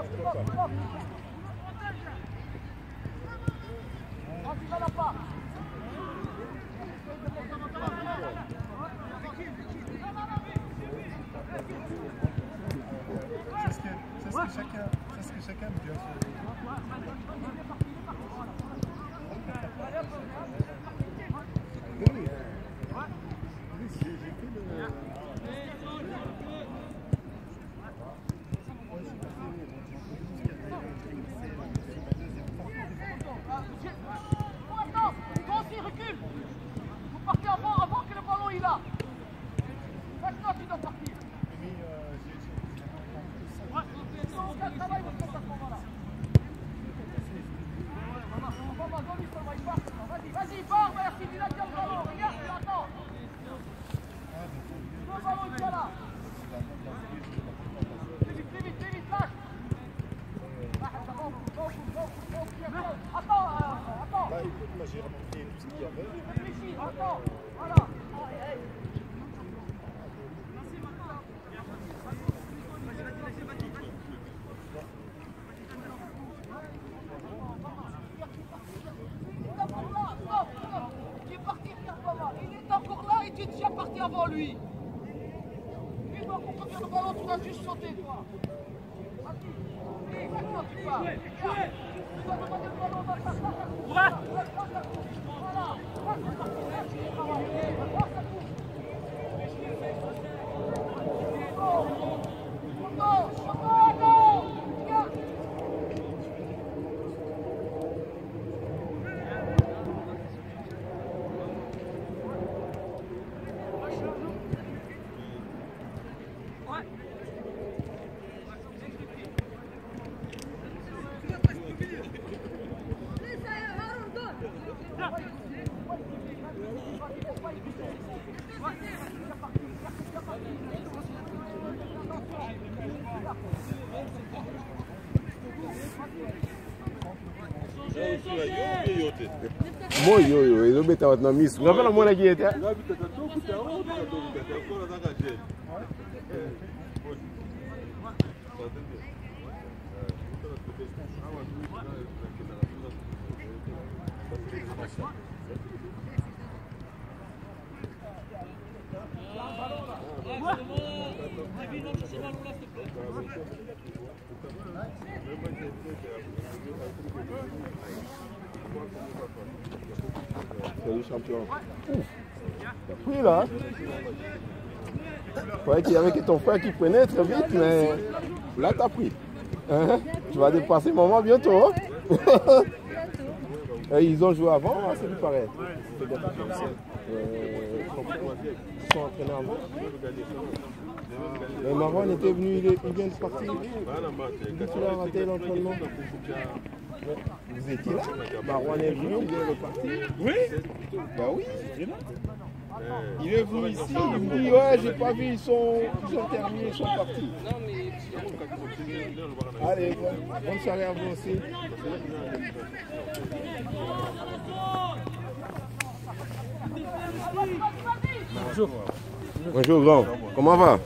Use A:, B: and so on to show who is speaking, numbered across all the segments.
A: C'est ce que chacun me dit.
B: Avant lui. Il doit contrôler le ballon, tu dois juste sauter toi. Vas-y, maintenant tu pars. Tu dois demander le ballon dans ta voilà.
C: Moi, ils ont mis dans Miss. Vous avez la monnaie qui était. C'est le champion. T'as pris là. Ouais, qu'il y avait que ton frère qui prenait très vite, mais là t'as pris. Hein? Tu vas dépasser maman bientôt. Hein? Et ils ont joué avant, c'est lui pareil. Ils sont entraînés avant. Mais Marwan était venu, il vient de partir. Il a raté l'entraînement. Vous étiez là? Marwan est venu, il est reparti.
A: Oui?
C: Bah oui. Il est venu ici, il me dit ouais, j'ai pas vu, ils sont terminés, ils sont partis. Allez, bonne soirée à vous aussi.
A: Bonjour.
C: Bonjour grand, comment va?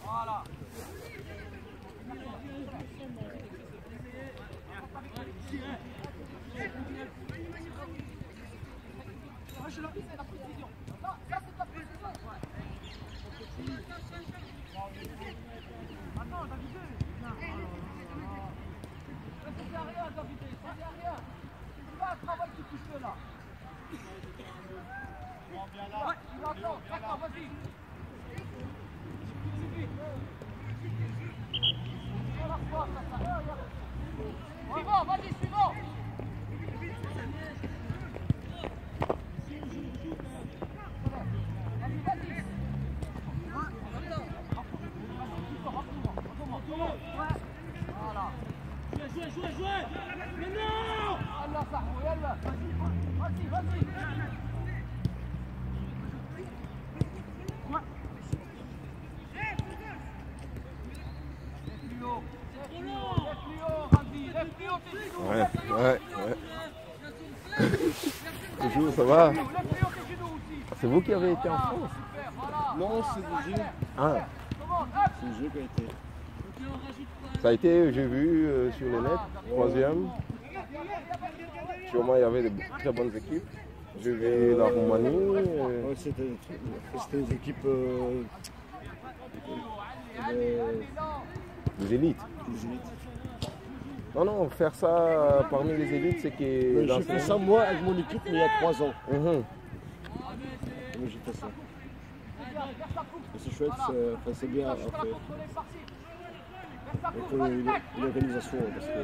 B: Voilà. Suivant, vas-y, suivant. Voilà. Jouez. Mais non! Allah, ça roule, vas-y.
C: Bonjour, ça va? C'est vous qui avez été en France?
D: Non, c'est le jeu.
C: Ah,
D: C'est le jeu qui a été.
C: ça a été, j'ai vu sur le net, troisième. Sûrement, il y avait de très bonnes équipes. J'ai vu la Roumanie.
D: Ouais, c'était des équipes
C: Les élites.
D: des élites.
C: Non, non, faire ça parmi les élites, c'est que...
D: J'ai fait ça moi avec mon équipe mais il y a 3 ans.
C: Mhm.
D: Moi j'ai fait ça. Et c'est chouette, c'est bien à faire. Il faut une organisation parce que.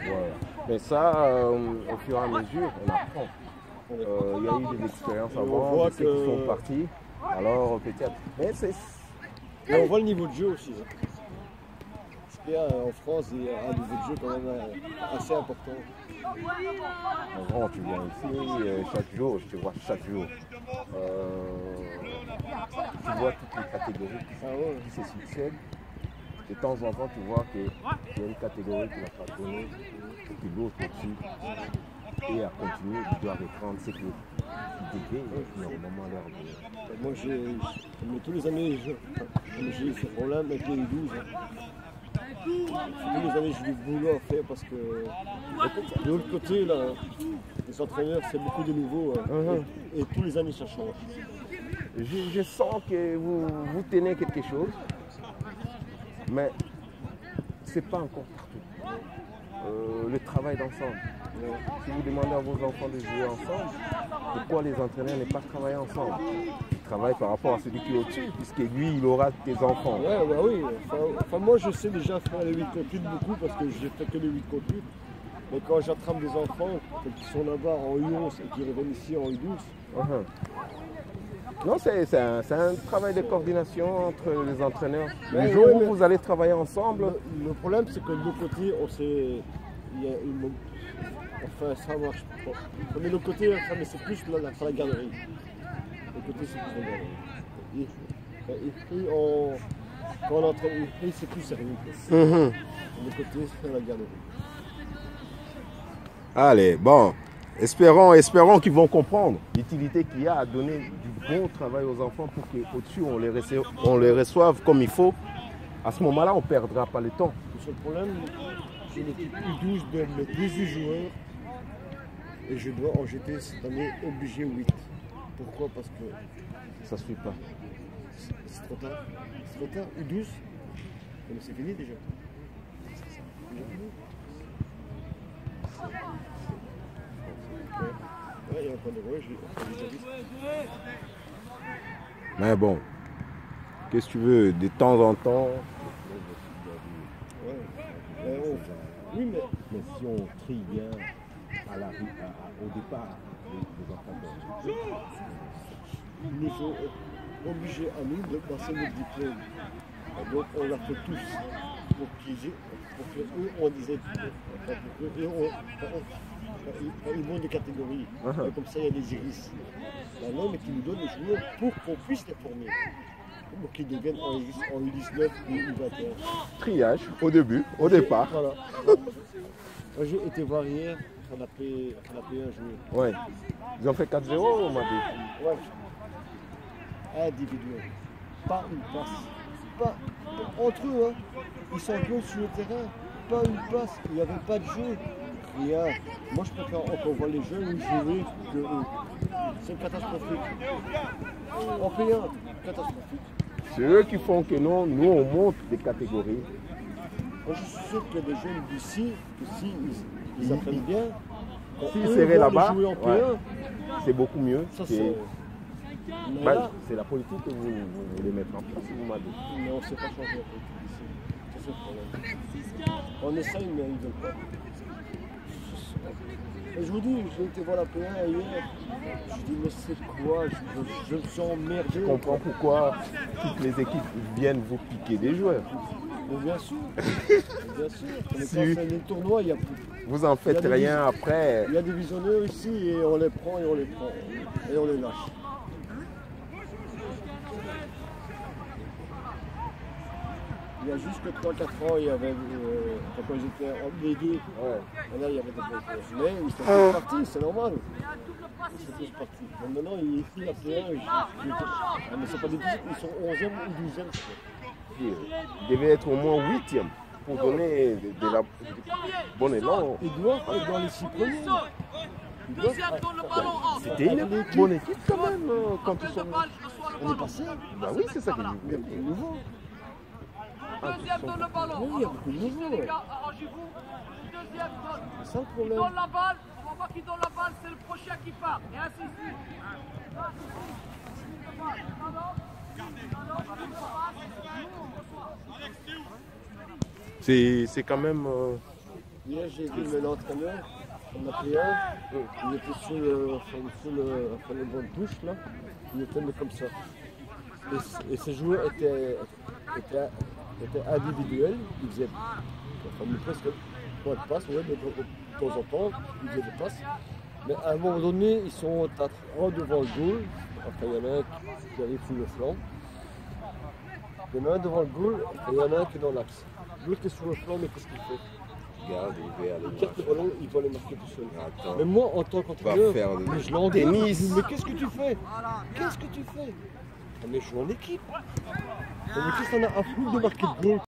C: Ouais. Mais ça, au fur et à mesure, on apprend. Il y a eu des expériences
D: on
C: avant,
D: voit
C: de ceux qui sont partis. Alors peut-être. Mais c'est.
D: Et on voit le niveau de jeu aussi. Parce qu'il y a en France il y a un niveau de jeu quand même assez important.
C: En grand, tu viens ici chaque jour, je te vois chaque jour. Tu vois toutes les catégories qui se succèdent. De temps en temps, tu vois qu'il y a une catégorie qui n'a pas donné et que l'autre au-dessus. Et à continuer, ils doivent reprendre ce qu'ils devaient normalement leur donner.
D: Moi, mais tous les années, j'ai eu ce problème avec les U12. Tous les années, j'ai du boulot à faire parce que de l'autre côté, là, les entraîneurs, c'est beaucoup de nouveaux. Et tous les années, ça change.
C: Je sens que vous tenez quelque chose, mais ce n'est pas encore partout. Le travail d'ensemble. Si vous demandez à vos enfants de jouer ensemble, pourquoi les entraîneurs ne pas travailler ensemble? Ils travaillent par rapport à celui qui est au-dessus, puisque lui, il aura tes enfants.
D: Ouais, bah oui. Enfin, moi, je sais déjà faire les 8 contre 8 beaucoup parce que j'ai fait que les 8 contre 8. Mais quand j'attrape des enfants qui sont là-bas en U11 et qui reviennent ici en U12,
C: non, c'est un travail de coordination entre les entraîneurs.
D: Ouais,
C: Le jour où
D: mais
C: vous allez travailler ensemble,
D: le problème, c'est que de l'autre côté, on sait. Il y a une. Enfin, ça marche pas. Mais de l'autre côté, enfin, mais c'est plus la garderie. De l'autre côté, c'est plus la garderie. Quand on entraîne, c'est plus sérieux. De l'autre côté, c'est la garderie.
C: Allez, bon, espérons qu'ils vont comprendre l'utilité qu'il y a à donner du bon travail aux enfants pour qu'au-dessus, on les reçoive comme il faut. À ce moment-là, on ne perdra pas le temps.
D: Le seul problème, j'ai une équipe U12 de mes 18 joueurs et je dois en jeter cette année obligé 8. Pourquoi? Parce que
C: ça ne suit pas.
D: c'est trop tard. C'est trop tard. U12, mais c'est fini déjà. Ouais, il y a un point de rôle, je l'ai déjà dit.
C: Mais bon, qu'est-ce que tu veux, de temps en temps.
D: Oui, mais
C: si on trie bien au départ des enfants,
D: ils nous ont obligés à nous de passer notre diplôme. Et donc on l'a fait tous pour qu'eux on disait ils vont de catégories. Comme ça il y a des iris. Maintenant, mais qui nous donnent les joueurs pour qu'on puisse les former. Pour qu'ils deviennent en U19 ou U21.
C: Triage au début, au départ.
D: Voilà. Moi j'ai été voir hier, on a payé un joueur.
C: Ouais. Ils ont fait 4-0 on m'a dit.
D: Ouais. Individuel. Pas une passe. Pas entre eux, hein. Ils sont tous sur le terrain. Pas une passe. Il n'y avait pas de jeu. Rien. Moi je préfère encore voir les jeunes jouer que eux. C'est catastrophique. En payant, catastrophique.
C: C'est eux qui font que nous on monte des catégories.
D: Moi, je suis sûr qu'il y a des jeunes d'ici, que s'ils apprennent bien,
C: s'ils seraient là-bas, c'est beaucoup mieux.
D: Ça,
C: c'est la politique que vous voulez mettre en place, vous m'avez dit.
D: Mais on ne sait pas changer la politique ici. C'est ça le problème. On essaye, mais ils ne veulent pas. Et je vous dis, j'ai été voir la P1 hier. Je dis, mais c'est quoi? Je me sens emmerdé.
C: Je comprends pourquoi toutes les équipes viennent vous piquer des joueurs.
D: Mais bien sûr. Bien sûr. Mais quand c'est les tournois, il y a plus.
C: Vous en faites rien après.
D: Il y a des visionneurs ici et on les prend et on les prend. Et on les lâche. Il y a juste que 3-4 ans, il y avait, quand j'étais en B2, là il y avait des bons joueurs. Mais ils sont tous partis, c'est normal. c'est tous partis. Donc maintenant, il est ici à P1. Mais c'est pas des petits, ils sont 11e ou 12e.
C: Il devait être au moins 8e pour donner de la bon élan.
D: Ils doivent être dans les 6 premiers.
B: Deuxième donne le ballon entre.
C: C'était une bonne équipe quand même quand ils sont.
B: De balle, reçoit le
D: On est
B: ballon.
D: passé.
C: Bah oui, c'est ça que
D: Il y a beaucoup de nouveaux.
B: Deuxième donne le ballon.
D: Oui, il y a beaucoup de
B: Alors,
D: nouveaux.
B: les gars, arrangez-vous. Le deuxième donne.
D: C'est ça le
B: Il
D: problème.
B: donne la balle. On va voir qui donne la balle. C'est le prochain qui part. Et ainsi de suite.
C: C'est quand même.
D: Hier, j'ai vu l'entraîneur, on a pris un, il était sur le banc de touche, là, il était mis comme ça. Et ces joueurs étaient individuels, ils faisaient presque pas de passe, ouais, mais de temps en temps, ils faisaient des passes. Mais à un moment donné, ils sont à 3 devant le goal, enfin il y en a un qui arrive sur le flanc. Il y en a un devant le goal et il y en a un qui est dans l'axe. L'autre qui est sur le flanc, mais qu'est-ce qu'il fait?
C: Regarde, il va aller
D: Il capte le ballon, il va les marquer tout seul.
C: Attends.
D: Mais moi, en tant qu'entraîneur,
C: faire
D: mais je l'engueule.
C: tennis.
D: Mais qu'est-ce que tu fais? Qu'est-ce que tu fais? Mais je suis en équipe. Mais qu'est-ce qu'on a à foutre de marquer de goal?